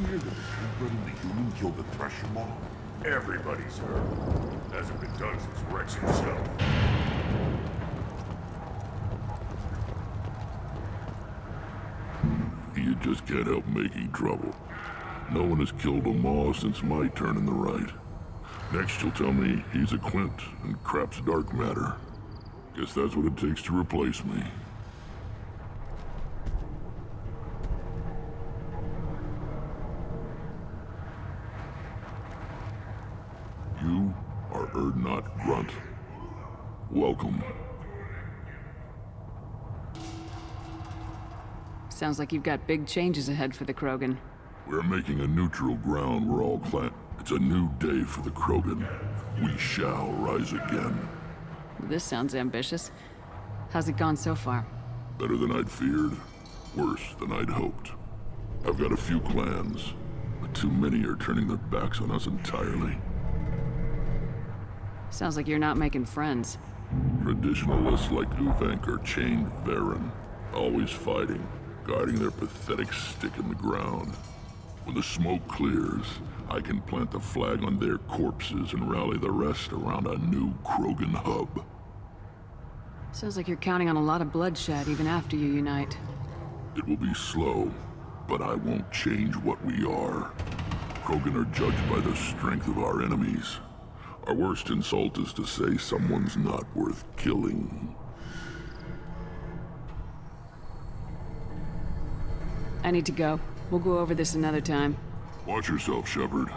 hear that a full-blooded human killed the Thresher Maw? Everybody's heard. Hasn't been done since Rex himself. You just can't help making trouble. No one has killed a Maw since my turn in the right. Next you'll tell me he's a Clint and crap's dark matter. Guess that's what it takes to replace me. You are Urdnot Grunt. Welcome. Sounds like you've got big changes ahead for the Krogan. We're making a neutral ground we're all clan. It's a new day for the Krogan. We shall rise again. This sounds ambitious. How's it gone so far? Better than I'd feared. Worse than I'd hoped. I've got a few clans, but too many are turning their backs on us entirely. Sounds like you're not making friends. Traditionalists like Uvenk are chained Varen, always fighting, guarding their pathetic stick in the ground. When the smoke clears, I can plant the flag on their corpses and rally the rest around a new Krogan hub. Sounds like you're counting on a lot of bloodshed even after you unite. It will be slow, but I won't change what we are. Krogan are judged by the strength of our enemies. Our worst insult is to say someone's not worth killing. I need to go. We'll go over this another time. Watch yourself, Shepard.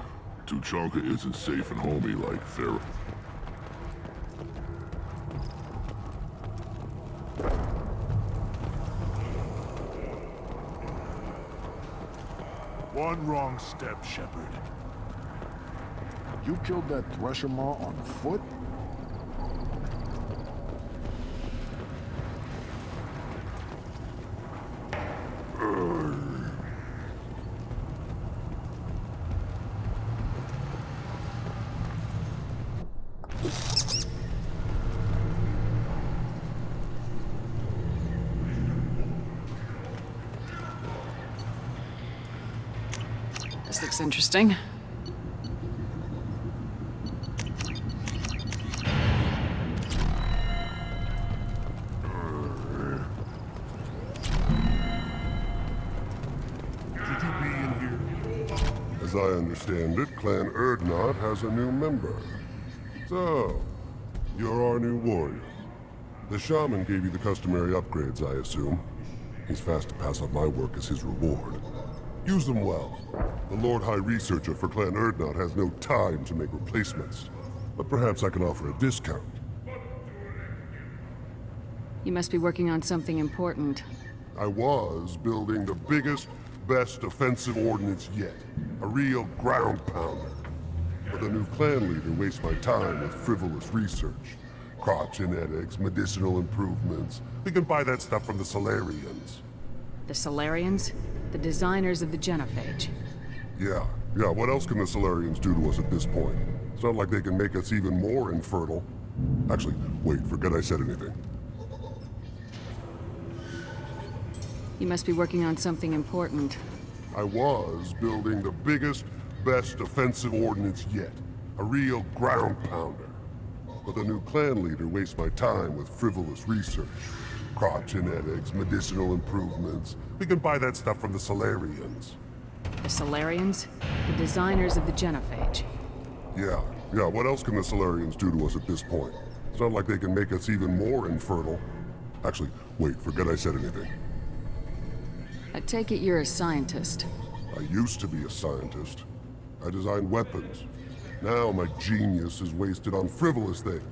Tuchanka isn't safe and homey like Thera. One wrong step, Shepard. You killed that Thresher Maw on foot? This looks interesting. As I understand it, Clan Urdnot has a new member. So, you're our new warrior. The shaman gave you the customary upgrades, I assume. He's fast to pass on my work as his reward. Use them well. The Lord High Researcher for Clan Urdnot has no time to make replacements. But perhaps I can offer a discount. You must be working on something important. I was building the biggest, best offensive ordnance yet. A real ground pounder. But the new clan leader wastes my time with frivolous research. Crop genetics, medicinal improvements. We can buy that stuff from the Solarians. The Solarians? The designers of the Genophage. Yeah, what else can the Solarians do to us at this point? It's not like they can make us even more infertile. Actually, wait, forget I said anything. You must be working on something important. I was building the biggest, best offensive ordnance yet. A real ground pounder. But the new clan leader wastes my time with frivolous research. Crop genetics, medicinal improvements. We can buy that stuff from the Solarians. The Solarians? The designers of the Genophage. Yeah, what else can the Solarians do to us at this point? It's not like they can make us even more infertile. Actually, wait, forget I said anything. I take it you're a scientist. I used to be a scientist. I designed weapons. Now my genius is wasted on frivolous things.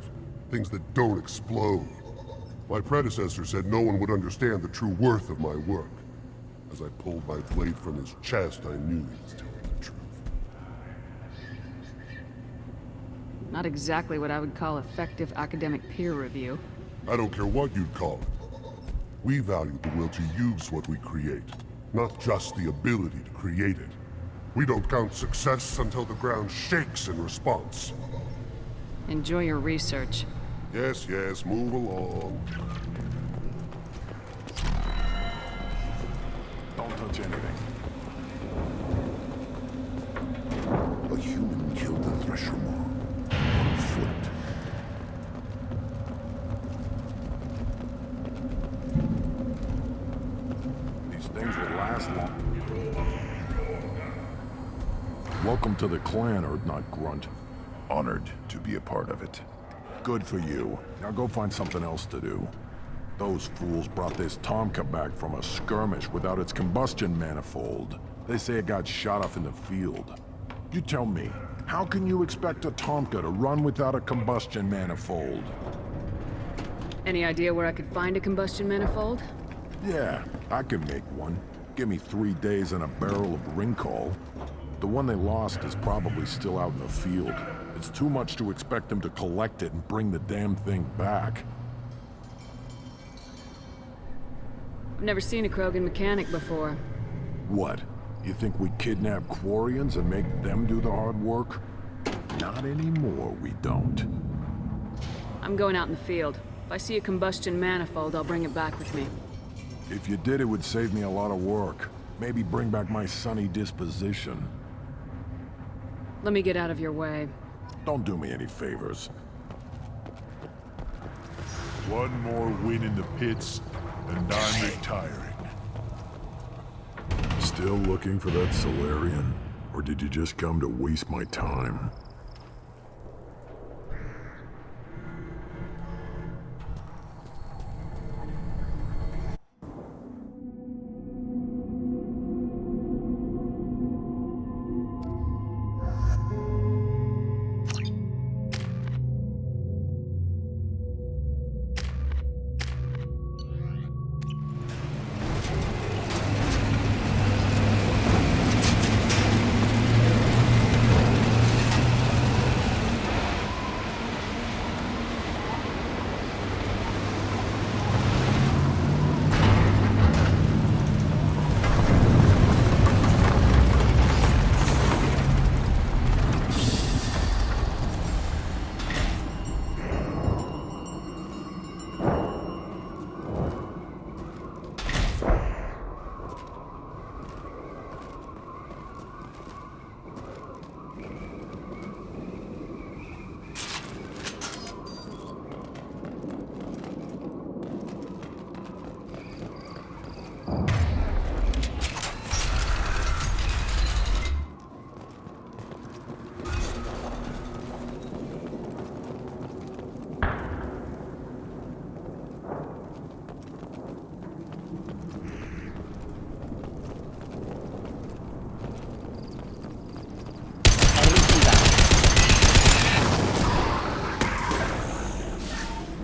Things that don't explode. My predecessor said no one would understand the true worth of my work. As I pulled my blade from his chest, I knew he was telling the truth. Not exactly what I would call effective academic peer review. I don't care what you'd call it. We value the will to use what we create, not just the ability to create it. We don't count success until the ground shakes in response. Enjoy your research. Yes, move along. Don't touch anything. A human killed the Thresher Maw on foot. These things will last long. Welcome to the clan, Urdnot Grunt. Honored to be a part of it. Good for you. Now go find something else to do. Those fools brought this Tomka back from a skirmish without its combustion manifold. They say it got shot off in the field. You tell me, how can you expect a Tomka to run without a combustion manifold? Any idea where I could find a combustion manifold? Yeah, I can make one. Give me 3 days and a barrel of Ringcall. The one they lost is probably still out in the field. It's too much to expect them to collect it and bring the damn thing back. I've never seen a Krogan mechanic before. What? You think we kidnap Quarians and make them do the hard work? Not anymore, we don't. I'm going out in the field. If I see a combustion manifold, I'll bring it back with me. If you did, it would save me a lot of work. Maybe bring back my sunny disposition. Let me get out of your way. Don't do me any favors. One more win in the pits, and I'm retiring. Still looking for that Solarian? Or did you just come to waste my time?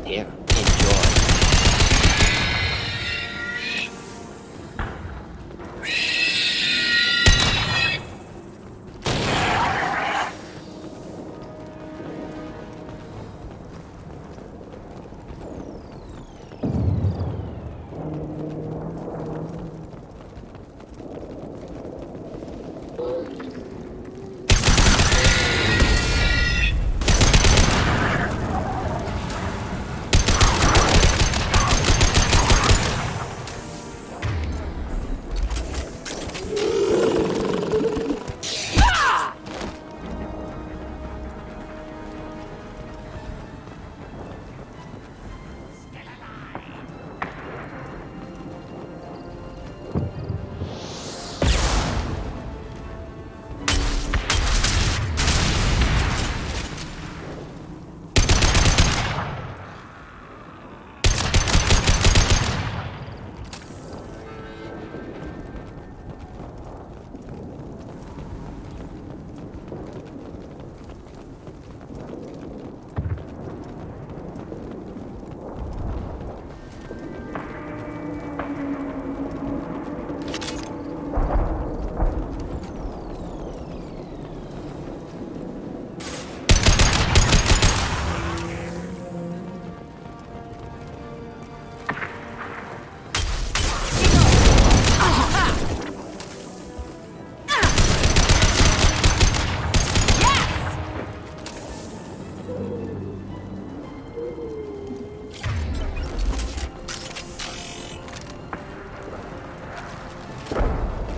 Here, enjoy.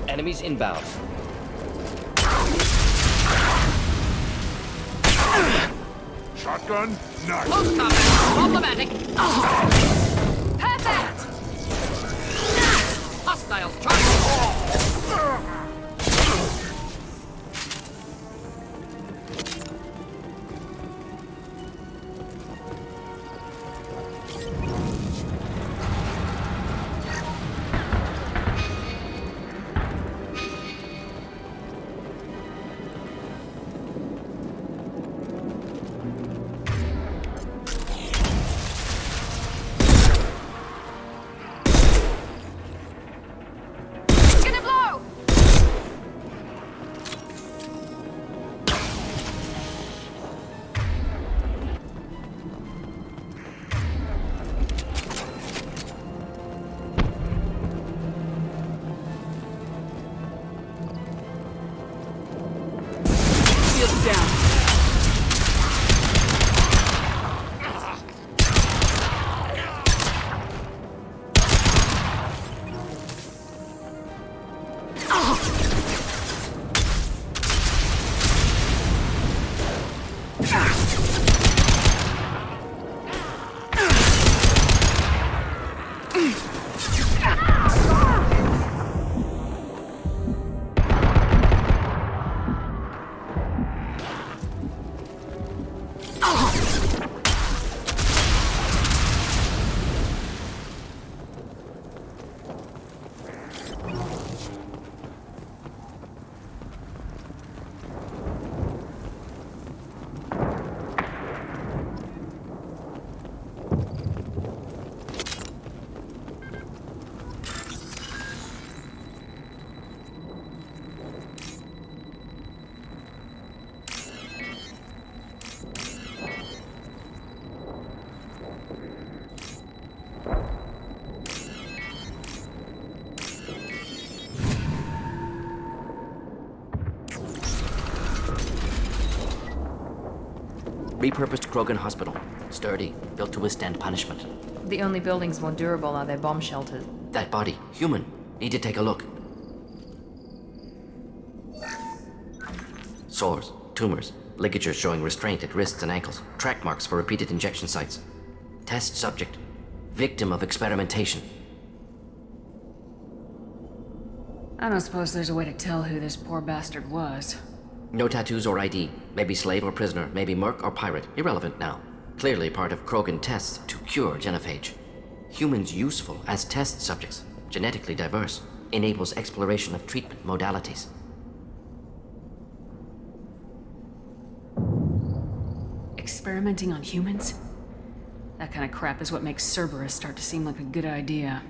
Enemies inbound. Shotgun? Nice. Close combat. Problematic. Perfect! Hostiles charging. Gonna blow! Shields down. Repurposed Krogan Hospital. Sturdy, built to withstand punishment. The only buildings more durable are their bomb shelters. That body, human. Need to take a look. Sores, tumors, ligatures showing restraint at wrists and ankles, track marks for repeated injection sites. Test subject. Victim of experimentation. I don't suppose there's a way to tell who this poor bastard was. No tattoos or ID. Maybe slave or prisoner, maybe merc or pirate. Irrelevant now. Clearly part of Krogan tests to cure genophage. Humans useful as test subjects. Genetically diverse. Enables exploration of treatment modalities. Experimenting on humans? That kind of crap is what makes Cerberus start to seem like a good idea.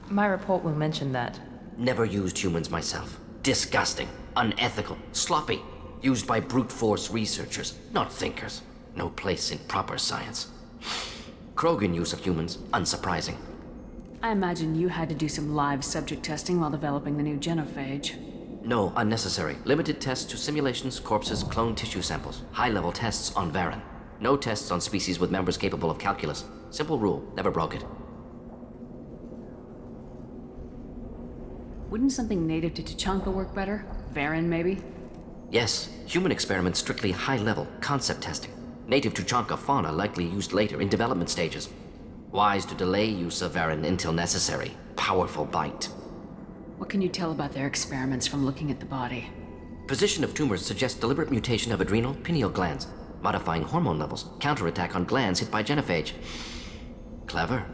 My report will mention that. Never used humans myself. Disgusting. Unethical. Sloppy. Used by brute force researchers, not thinkers. No place in proper science. Krogan use of humans, unsurprising. I imagine you had to do some live subject testing while developing the new genophage. No, unnecessary. Limited tests to simulations, corpses, cloned tissue samples. High-level tests on Varen. No tests on species with members capable of calculus. Simple rule, never broke it. Wouldn't something native to Tuchanka work better? Varen, maybe? Yes, human experiments strictly high-level, concept testing. Native Tuchanka fauna likely used later in development stages. Wise to delay use of Varen until necessary. Powerful bite. What can you tell about their experiments from looking at the body? Position of tumors suggests deliberate mutation of adrenal, pineal glands, modifying hormone levels, counterattack on glands hit by genophage. Clever.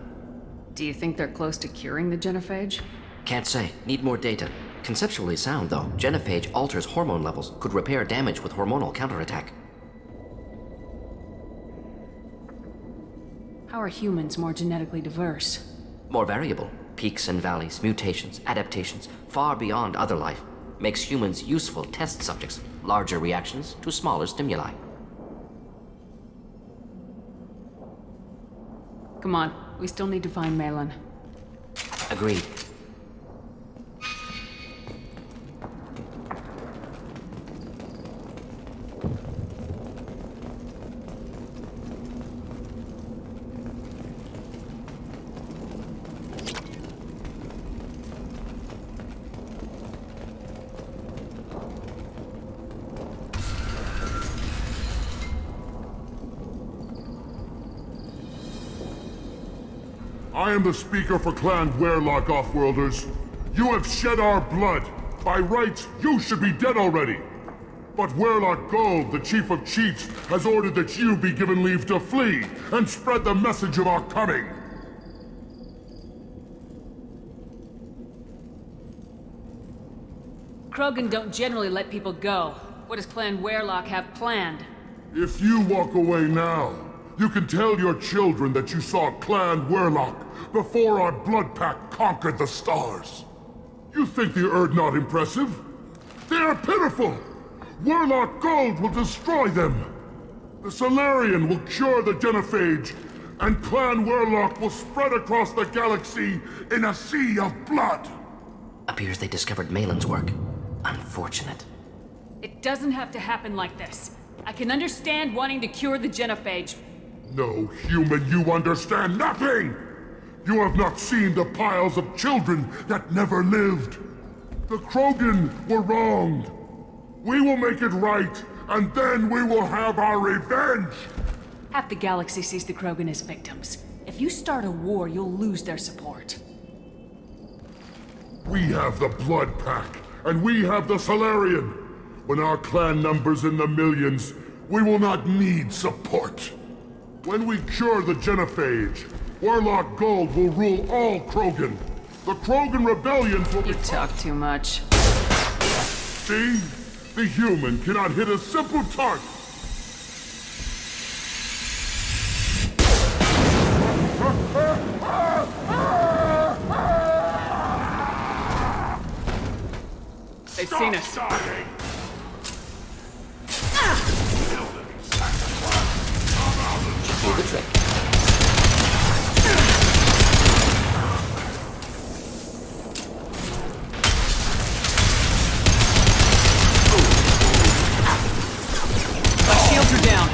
Do you think they're close to curing the genophage? Can't say. Need more data. Conceptually sound, though. Genophage alters hormone levels, could repair damage with hormonal counterattack. How are humans more genetically diverse? More variable. Peaks and valleys, mutations, adaptations, far beyond other life. Makes humans useful test subjects. Larger reactions to smaller stimuli. Come on, we still need to find Malin. Agreed. I am the speaker for Clan Werlock, Offworlders. You have shed our blood. By rights, you should be dead already. But Werlock Gold, the Chief of Chiefs, has ordered that you be given leave to flee and spread the message of our coming. Krogan don't generally let people go. What does Clan Werlock have planned? If you walk away now, you can tell your children that you saw Clan Werlock before our blood pact conquered the stars. You think the Urdnot impressive? They are pitiful! Werlock Gold will destroy them! The Solarian will cure the Genophage, and Clan Werlock will spread across the galaxy in a sea of blood! Appears they discovered Malin's work. Unfortunate. It doesn't have to happen like this. I can understand wanting to cure the Genophage. No, human, you understand nothing! You have not seen the piles of children that never lived. The Krogan were wronged. We will make it right, and then we will have our revenge! Half the galaxy sees the Krogan as victims. If you start a war, you'll lose their support. We have the Blood Pack, and we have the Solarian. When our clan numbers in the millions, we will not need support. When we cure the Genophage, Werlock Gold will rule all Krogan. The Krogan rebellions will be— You talk too much. See? The human cannot hit a simple target. They've seen us. Dying. Do the trick. Our shields are down.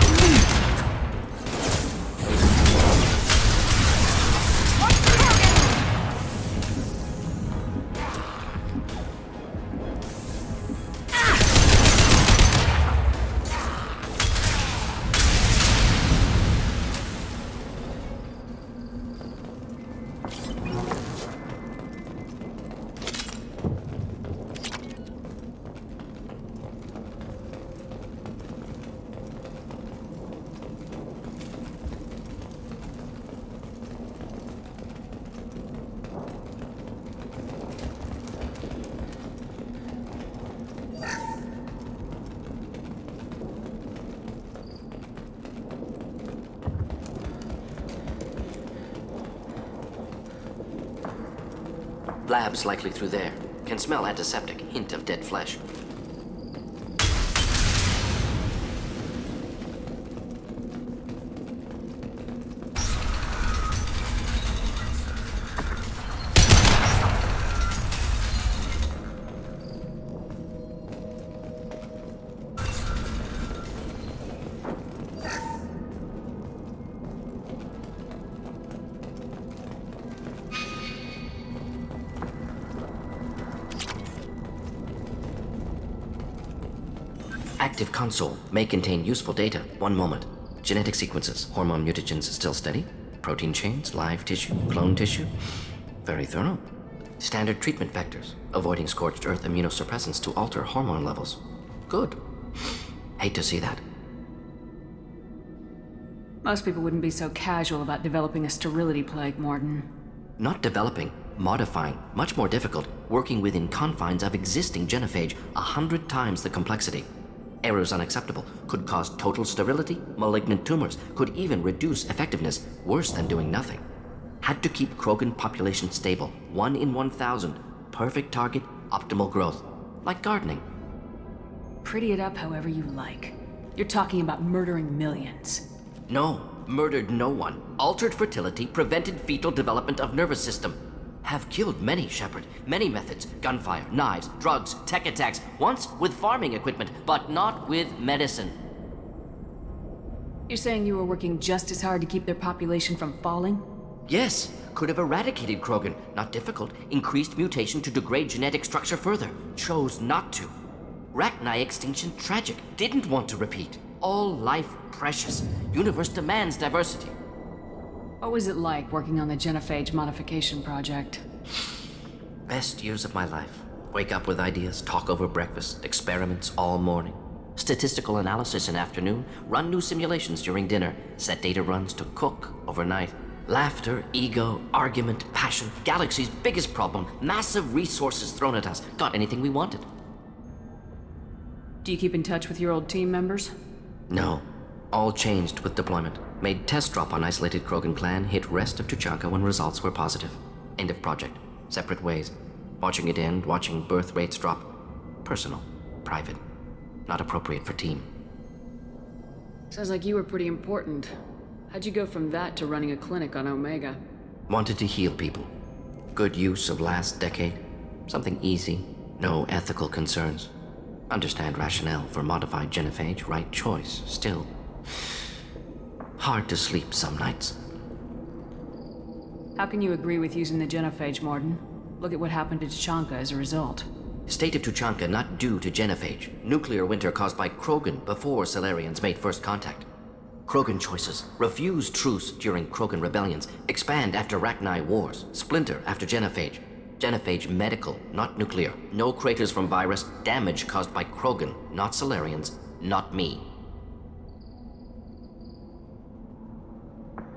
Labs likely through there. Can smell antiseptic, hint of dead flesh. Active console may contain useful data. One moment. Genetic sequences, hormone mutagens still steady. Protein chains, live tissue, clone tissue. Very thorough. Standard treatment vectors, avoiding scorched earth immunosuppressants to alter hormone levels. Good. Hate to see that. Most people wouldn't be so casual about developing a sterility plague, Mordin. Not developing, modifying, much more difficult, working within confines of existing genophage, 100 times the complexity. Errors unacceptable, could cause total sterility, malignant tumors, could even reduce effectiveness, worse than doing nothing. Had to keep Krogan population stable, 1 in 1,000, perfect target, optimal growth, like gardening. Pretty it up however you like. You're talking about murdering millions. No, murdered no one. Altered fertility, prevented fetal development of nervous system. Have killed many, Shepard. Many methods. Gunfire, knives, drugs, tech attacks. Once with farming equipment, but not with medicine. You're saying you were working just as hard to keep their population from falling? Yes, could have eradicated Krogan. Not difficult. Increased mutation to degrade genetic structure further. Chose not to. Rachni extinction tragic. Didn't want to repeat. All life precious. Universe demands diversity. What was it like working on the genophage modification project? Best years of my life. Wake up with ideas, talk over breakfast, experiments all morning. Statistical analysis in afternoon, run new simulations during dinner, set data runs to cook overnight. Laughter, ego, argument, passion, galaxy's biggest problem, massive resources thrown at us. Got anything we wanted. Do you keep in touch with your old team members? No. All changed with deployment. Made test drop on isolated Krogan clan, hit rest of Tuchanka when results were positive. End of project. Separate ways. Watching it end, watching birth rates drop. Personal. Private. Not appropriate for team. Sounds like you were pretty important. How'd you go from that to running a clinic on Omega? Wanted to heal people. Good use of last decade. Something easy. No ethical concerns. Understand rationale for modified genophage, right choice. Still, hard to sleep some nights. How can you agree with using the genophage, Morden? Look at what happened to Tuchanka as a result. State of Tuchanka not due to genophage. Nuclear winter caused by Krogan before Salarians made first contact. Krogan choices. Refuse truce during Krogan rebellions. Expand after Rachni wars. Splinter after genophage. Genophage medical, not nuclear. No craters from virus. Damage caused by Krogan, not Salarians, not me.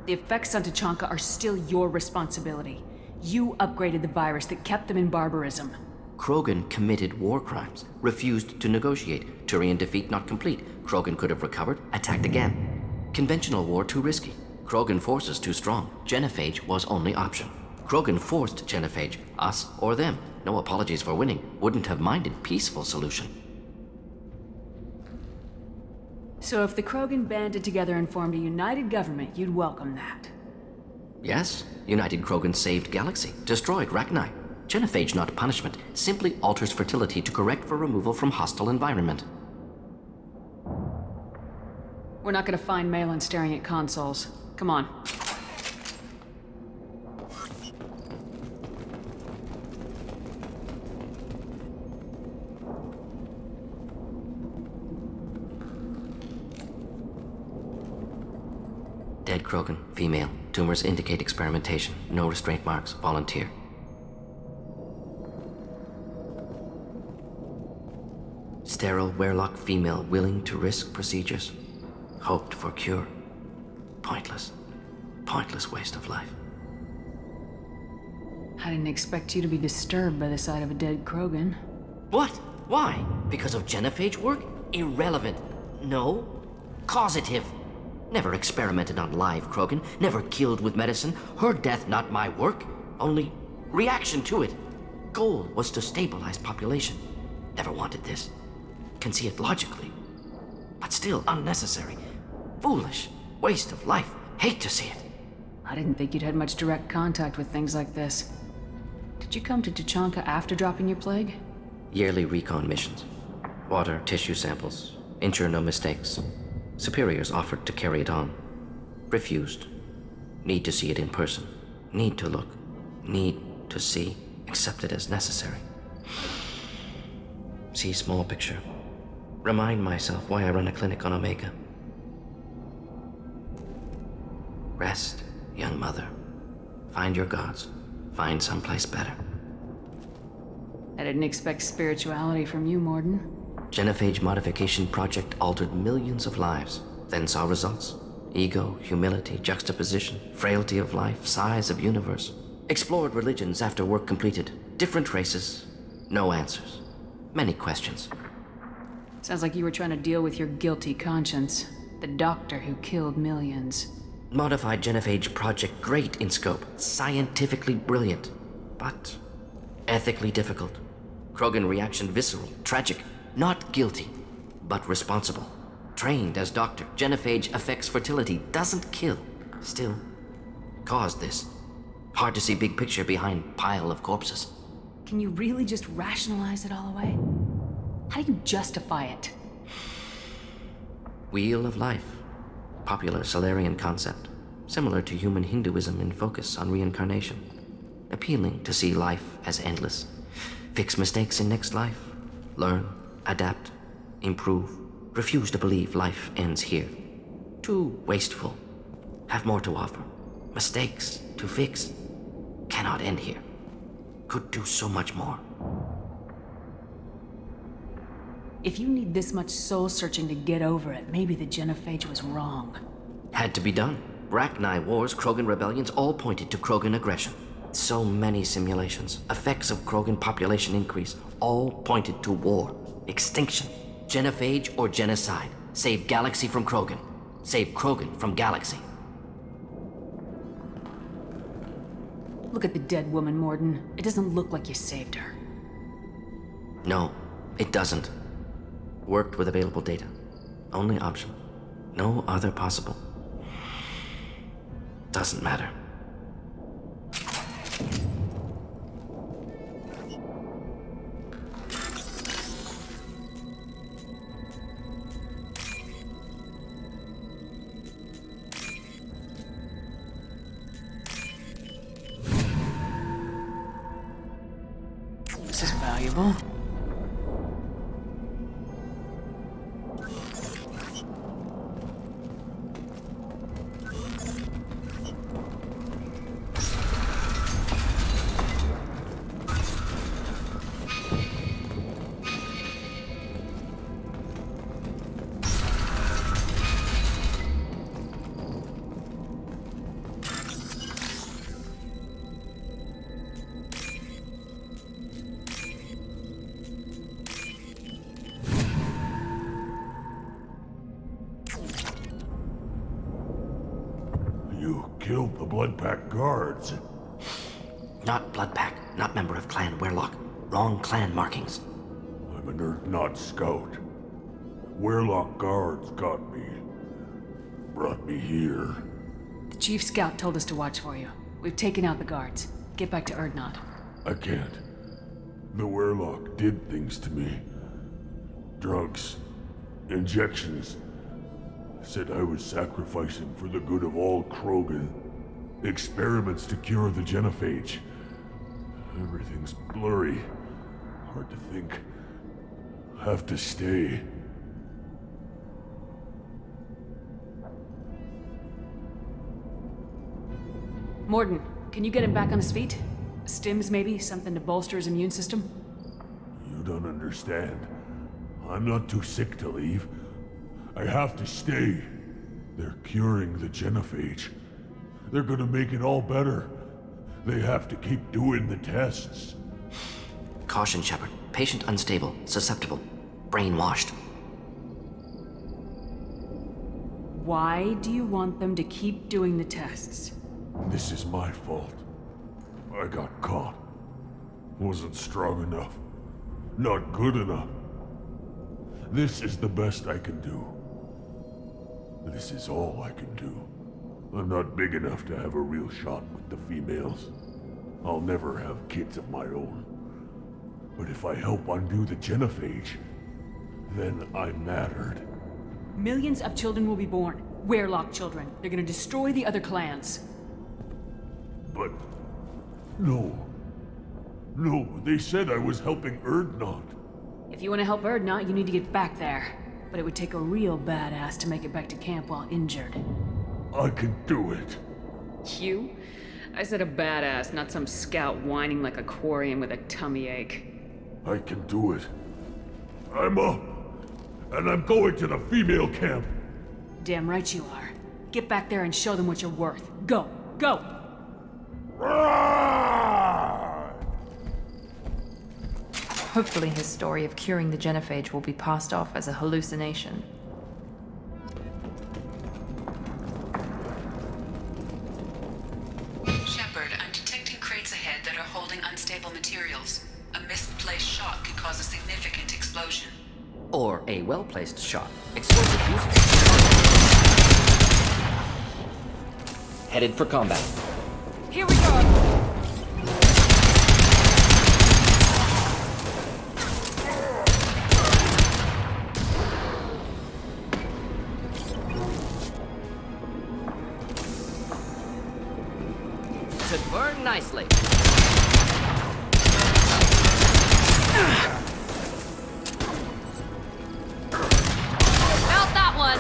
The effects on Tuchanka are still your responsibility. You upgraded the virus that kept them in barbarism. Krogan committed war crimes. Refused to negotiate. Turian defeat not complete. Krogan could have recovered, attacked again. Conventional war too risky. Krogan forces too strong. Genophage was only option. Krogan forced genophage, us or them. No apologies for winning. Wouldn't have minded peaceful solution. So if the Krogan banded together and formed a united government, you'd welcome that. Yes, United Krogan saved Galaxy, destroyed Rachni. Genophage not punishment, simply alters fertility to correct for removal from hostile environment. We're not gonna find Malin staring at consoles. Come on. Dead Krogan, female. Tumors indicate experimentation. No restraint marks. Volunteer. Sterile Werelock female willing to risk procedures. Hoped for cure. Pointless. Pointless waste of life. I didn't expect you to be disturbed by the sight of a dead Krogan. What? Why? Because of genophage work? Irrelevant. No. Causative. Never experimented on live Krogan. Never killed with medicine. Her death not my work. Only reaction to it. Goal was to stabilize population. Never wanted this. Can see it logically. But still unnecessary. Foolish. Waste of life. Hate to see it. I didn't think you'd had much direct contact with things like this. Did you come to Tuchanka after dropping your plague? Yearly recon missions. Water, tissue samples. Ensure no mistakes. Superiors offered to carry it on. Refused. Need to see it in person. Need to look. Need to see. Accepted as necessary. See small picture. Remind myself why I run a clinic on Omega. Rest, young mother. Find your gods. Find someplace better. I didn't expect spirituality from you, Morden. Genophage modification project altered millions of lives, then saw results. Ego, humility, juxtaposition, frailty of life, size of universe. Explored religions after work completed. Different races. No answers. Many questions. Sounds like you were trying to deal with your guilty conscience. The doctor who killed millions. Modified genophage project great in scope. Scientifically brilliant. But ethically difficult. Krogan reaction visceral, tragic. Not guilty, but responsible. Trained as doctor, genophage affects fertility, doesn't kill. Still, caused this. Hard to see big picture behind pile of corpses. Can you really just rationalize it all away? How do you justify it? Wheel of life. Popular Salarian concept. Similar to human Hinduism in focus on reincarnation. Appealing to see life as endless. Fix mistakes in next life. Learn. Adapt, improve, refuse to believe life ends here. Too wasteful. Have more to offer. mistakes to fix, cannot end here. Could do so much more. If you need this much soul-searching to get over it, maybe the Genophage was wrong. Had to be done. Rachni wars, Krogan rebellions, all pointed to Krogan aggression. So many simulations, effects of Krogan population increase, all pointed to war, extinction, genophage or genocide. Save galaxy from Krogan. Save Krogan from galaxy. Look at the dead woman, Mordin. It doesn't look like you saved her. No, it doesn't. Worked with available data. Only option. No other possible. Doesn't matter. This is valuable. You killed the Bloodpack guards. Not Bloodpack, not member of Clan Werlock. Wrong clan markings. I'm an Urdnot scout. Werlock guards got me. Brought me here. The Chief Scout told us to watch for you. We've taken out the guards. Get back to Urdnot. I can't. The Werlock did things to me. Drugs. Injections. Said I was sacrificing for the good of all Krogan. Experiments to cure the genophage. Everything's blurry. Hard to think. Have to stay. Mordin, can you get him back on his feet? Stims, maybe? Something to bolster his immune system? You don't understand. I'm not too sick to leave. I have to stay. They're curing the genophage. They're gonna make it all better. They have to keep doing the tests. Caution, Shepard. Patient unstable, susceptible, brainwashed. Why do you want them to keep doing the tests? This is my fault. I got caught. Wasn't strong enough. Not good enough. This is the best I can do. This is all I can do. I'm not big enough to have a real shot with the females. I'll never have kids of my own. But if I help undo the genophage, then I mattered. Millions of children will be born. Werlock children. They're gonna destroy the other clans. But... no. No, they said I was helping Urdnot. If you want to help Urdnot, you need to get back there. But it would take a real badass to make it back to camp while injured. I can do it. You? I said a badass, not some scout whining like a quarian with a tummy ache. I can do it. I'm up. And I'm going to the female camp. Damn right you are. Get back there and show them what you're worth. Go! Go! Hopefully his story of curing the genophage will be passed off as a hallucination. Shepard, I'm detecting crates ahead that are holding unstable materials. A misplaced shot could cause a significant explosion. Or a well-placed shot. Explosive use. Headed for combat. Here we go! Should burn nicely. Felt that one!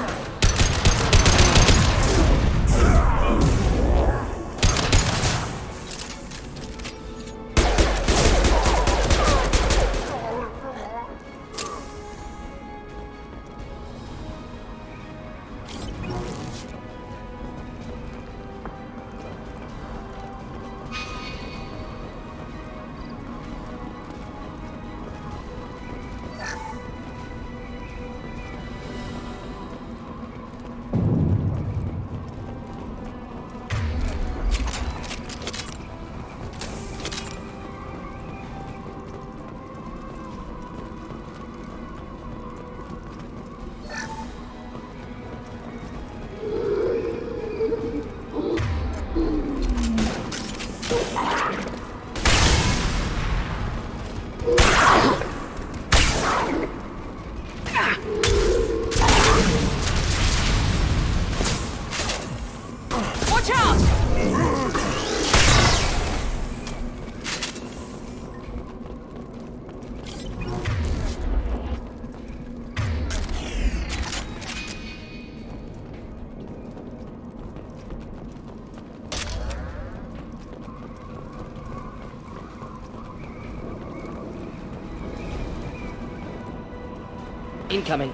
Incoming.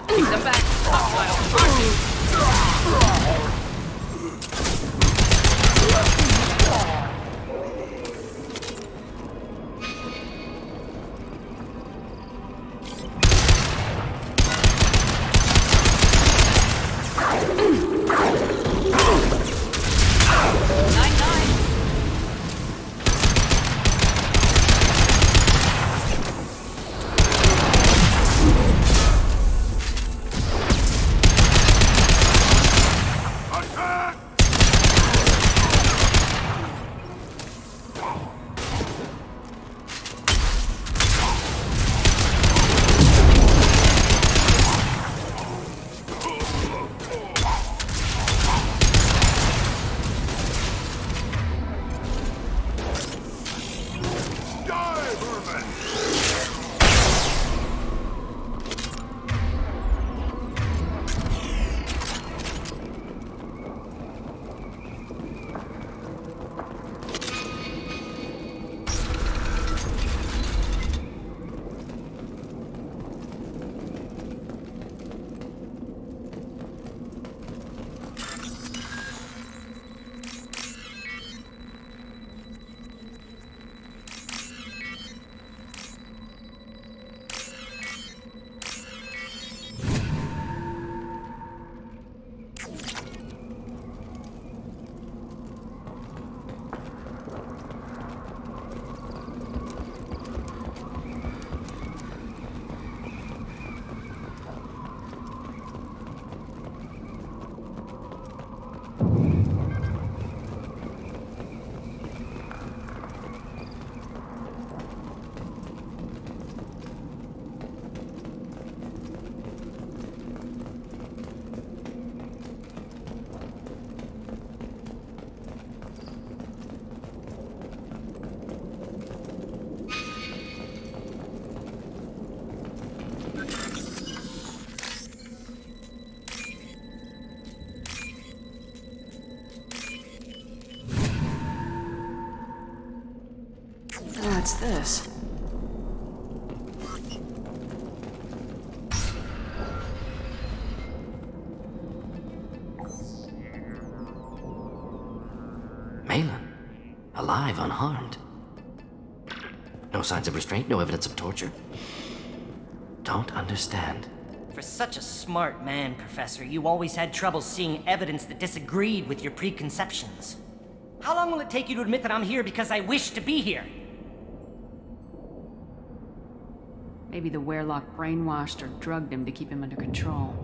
Keep them back. What's this? Malin. Alive, unharmed. No signs of restraint, no evidence of torture. Don't understand. For such a smart man, Professor, you always had trouble seeing evidence that disagreed with your preconceptions. How long will it take you to admit that I'm here because I wish to be here? Maybe the Werelock brainwashed or drugged him to keep him under control.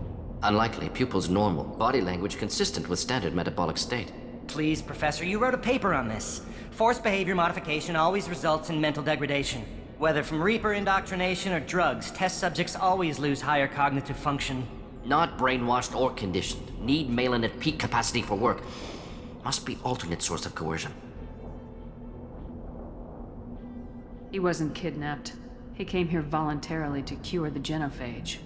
Unlikely. Pupil's normal. Body language consistent with standard metabolic state. Please, Professor, you wrote a paper on this. Forced behavior modification always results in mental degradation. Whether from Reaper indoctrination or drugs, test subjects always lose higher cognitive function. Not brainwashed or conditioned. Need Malin at peak capacity for work. Must be alternate source of coercion. He wasn't kidnapped. He came here voluntarily to cure the genophage.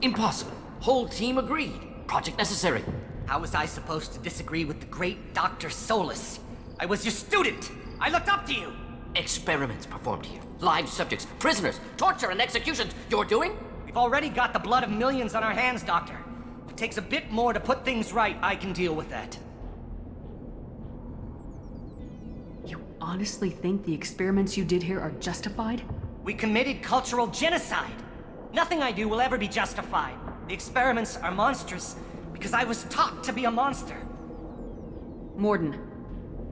Impossible. Whole team agreed. Project necessary. How was I supposed to disagree with the great Dr. Solus? I was your student! I looked up to you! Experiments performed here. Live subjects, prisoners, torture and executions. You're doing? We've already got the blood of millions on our hands, Doctor. If it takes a bit more to put things right, I can deal with that. You honestly think the experiments you did here are justified? We committed cultural genocide. Nothing I do will ever be justified. The experiments are monstrous because I was taught to be a monster. Mordin,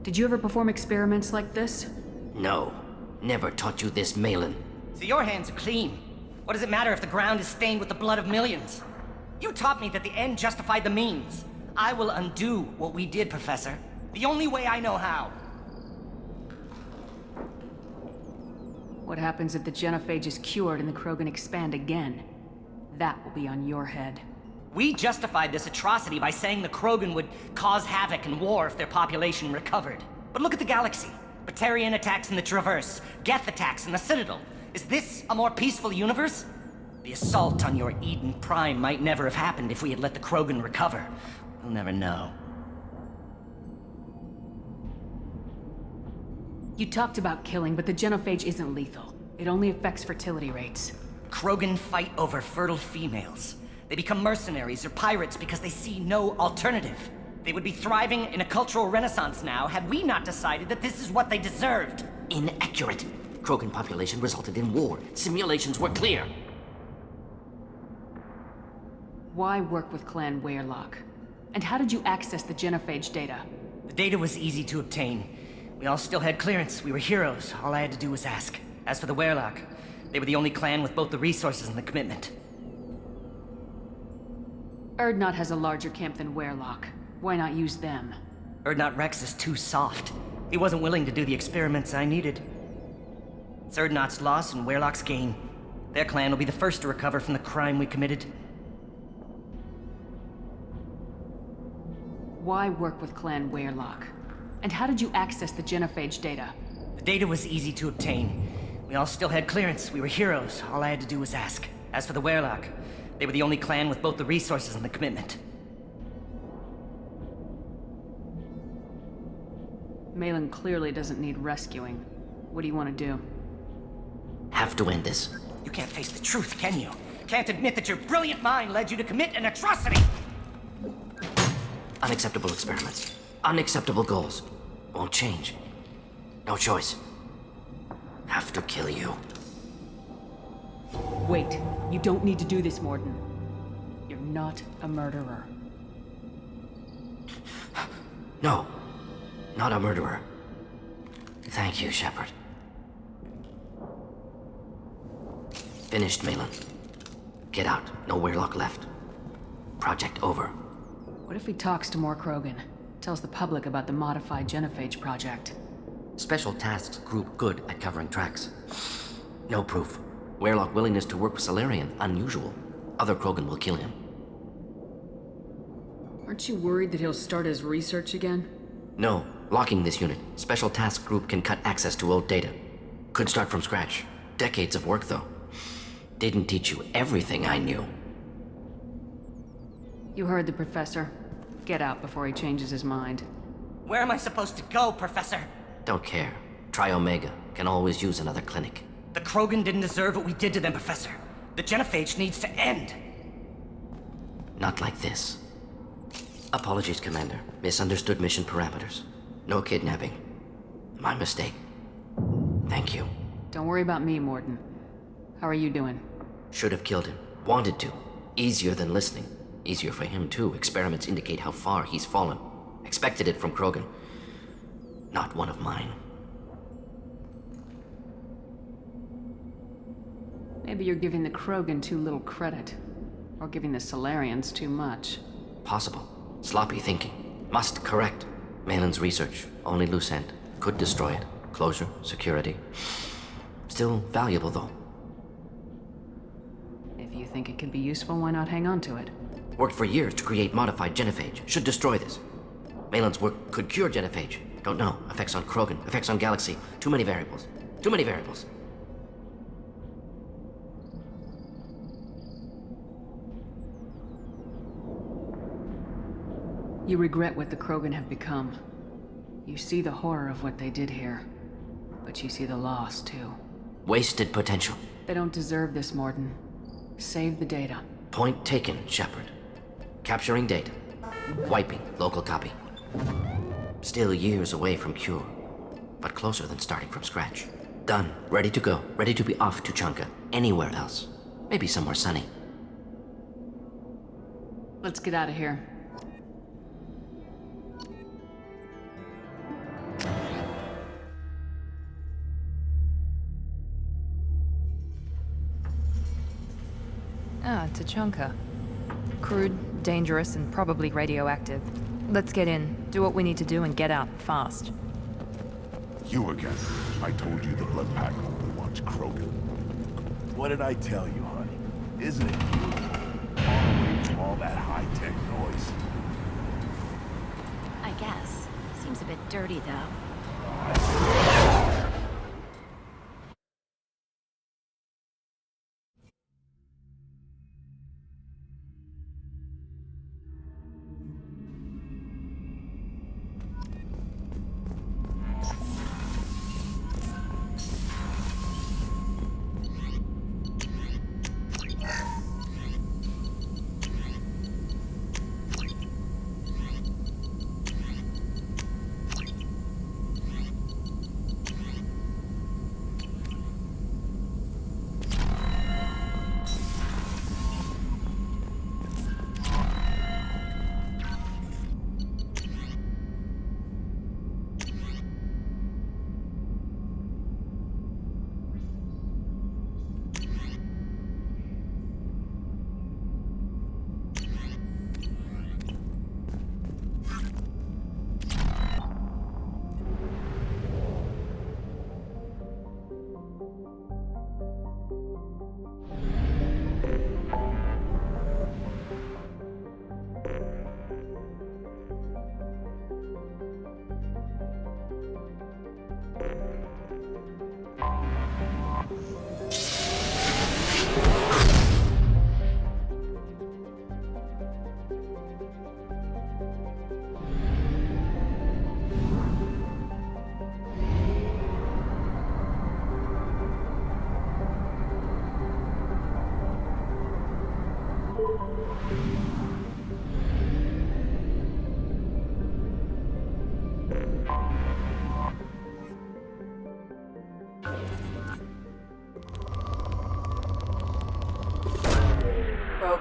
did you ever perform experiments like this? No. Never taught you this, Malin. So your hands are clean. What does it matter if the ground is stained with the blood of millions? You taught me that the end justified the means. I will undo what we did, Professor. The only way I know how. What happens if the genophage is cured and the Krogan expand again? That will be on your head. We justified this atrocity by saying the Krogan would cause havoc and war if their population recovered. But look at the galaxy. Batarian attacks in the Traverse, Geth attacks in the Citadel. Is this a more peaceful universe? The assault on your Eden Prime might never have happened if we had let the Krogan recover. We'll never know. You talked about killing, but the genophage isn't lethal. It only affects fertility rates. Krogan fight over fertile females. They become mercenaries or pirates because they see no alternative. They would be thriving in a cultural renaissance now had we not decided that this is what they deserved. Inaccurate. Krogan population resulted in war. Simulations were clear. Why work with Clan Weyrloc? And how did you access the genophage data? The data was easy to obtain. We all still had clearance. We were heroes. All I had to do was ask. As for the Weyrloc, they were the only clan with both the resources and the commitment. Urdnot has a larger camp than Weyrloc. Why not use them? Urdnot Rex is too soft. He wasn't willing to do the experiments I needed. It's Urdnot's loss and Weyrloc's gain. Their clan will be the first to recover from the crime we committed. Why work with Clan Weyrloc? And how did you access the genophage data? The data was easy to obtain. We all still had clearance. We were heroes. All I had to do was ask. As for the Weyrloc, they were the only clan with both the resources and the commitment. Malin clearly doesn't need rescuing. What do you want to do? Have to end this. You can't face the truth, can you? Can't admit that your brilliant mind led you to commit an atrocity! Unacceptable experiments. Unacceptable goals. Won't change. No choice. Have to kill you. Wait. You don't need to do this, Mordin. You're not a murderer. No. Not a murderer. Thank you, Shepard. Finished, Malin. Get out. No Weyrloc left. Project over. What if he talks to more Krogan? Tells the public about the modified genophage project? Special Tasks Group good at covering tracks. No proof. Weyrloc willingness to work with Salarian, unusual. Other Krogan will kill him. Aren't you worried that he'll start his research again? No. Locking this unit. Special Task Group can cut access to old data. Could start from scratch. Decades of work, though. Didn't teach you everything I knew. You heard the professor. Get out before he changes his mind. Where am I supposed to go, Professor? Don't care. Try Omega. Can always use another clinic. The Krogan didn't deserve what we did to them, Professor. The genophage needs to end. Not like this. Apologies, Commander. Misunderstood mission parameters. No kidnapping. My mistake. Thank you. Don't worry about me, Mordin. How are you doing? Should have killed him. Wanted to. Easier than listening. Easier for him, too. Experiments indicate how far he's fallen. Expected it from Krogan. Not one of mine. Maybe you're giving the Krogan too little credit. Or giving the Salarians too much. Possible. Sloppy thinking. Must correct. Malin's research. Only loose end. Could destroy it. Closure. Security. Still valuable, though. If you think it could be useful, why not hang on to it? Worked for years to create modified genophage. Should destroy this. Malin's work could cure genophage. Don't know. Effects on Krogan. Effects on Galaxy. Too many variables. Too many variables. You regret what the Krogan have become. You see the horror of what they did here. But you see the loss, too. Wasted potential. They don't deserve this, Mordin. Save the data. Point taken, Shepard. Capturing data. Wiping local copy. Still years away from cure, but closer than starting from scratch. Done. Ready to go. Ready to be off to Chanka. Anywhere else. Maybe somewhere sunny. Let's get out of here. Ah, Tuchanka. Crude, dangerous, and probably radioactive. Let's get in, do what we need to do, and get out fast. You again. I told you the blood pack only wants Krogan. What did I tell you, honey? Isn't it beautiful? Far away from all that high-tech noise. I guess. Seems a bit dirty, though.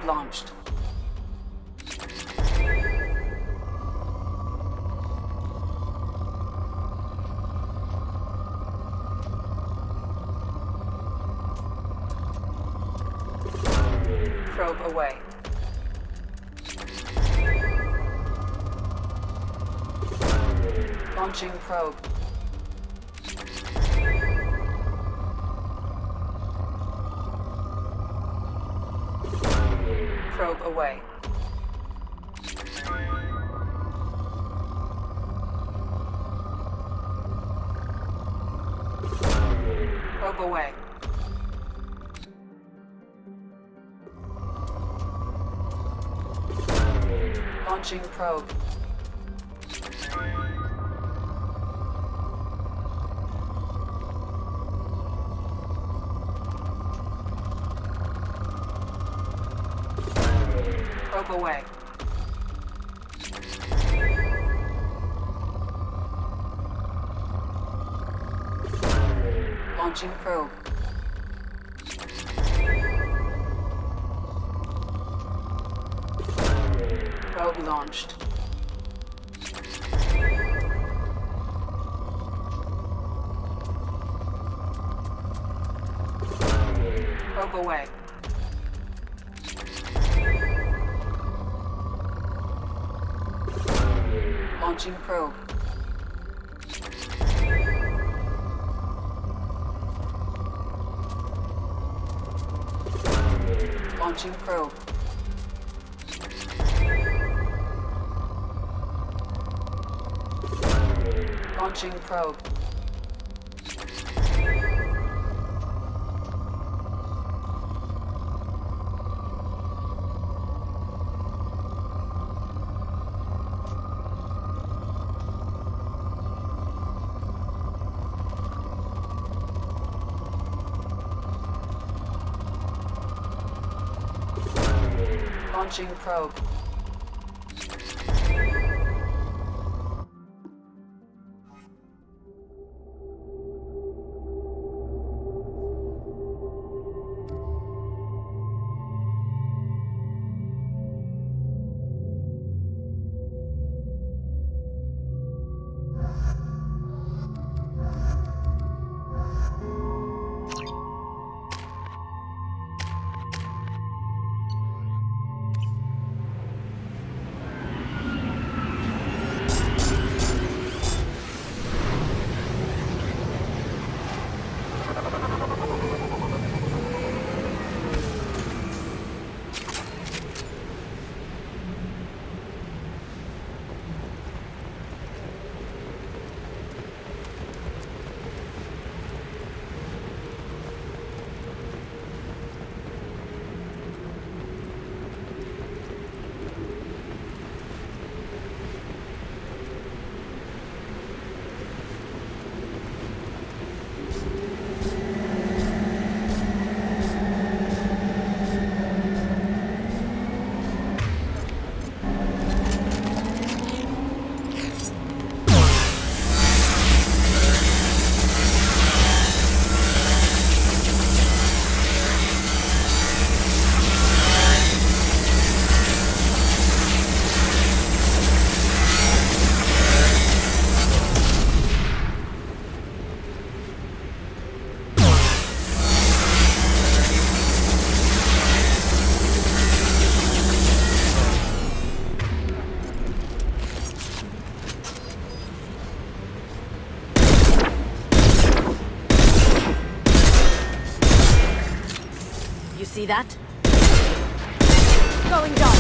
Probe launched. Probe away. Launching probe. Probe away. Probe away. Launching probe. Probe away. Launching probe. Probe launched. Probe away. Launching probe. Launching probe. Launching probe. Launching probe. See that? Going down.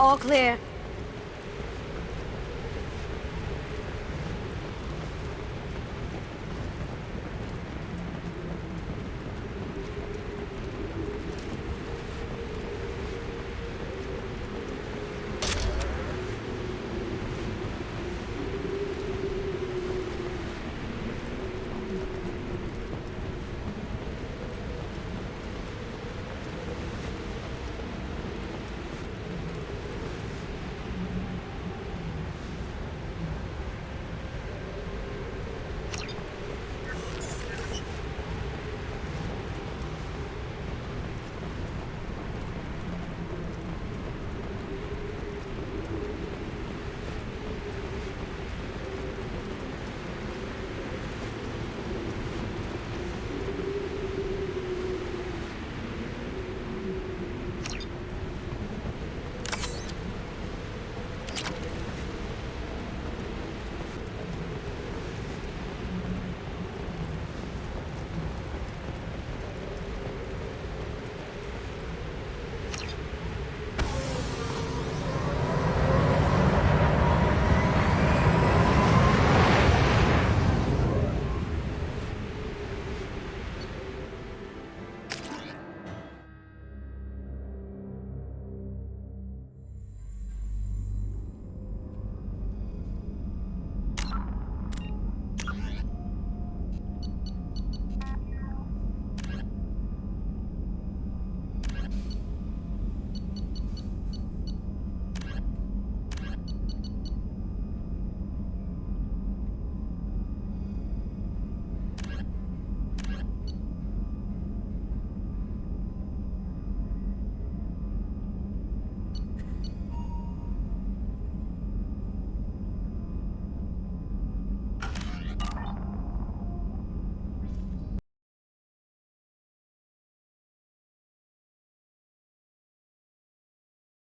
All clear.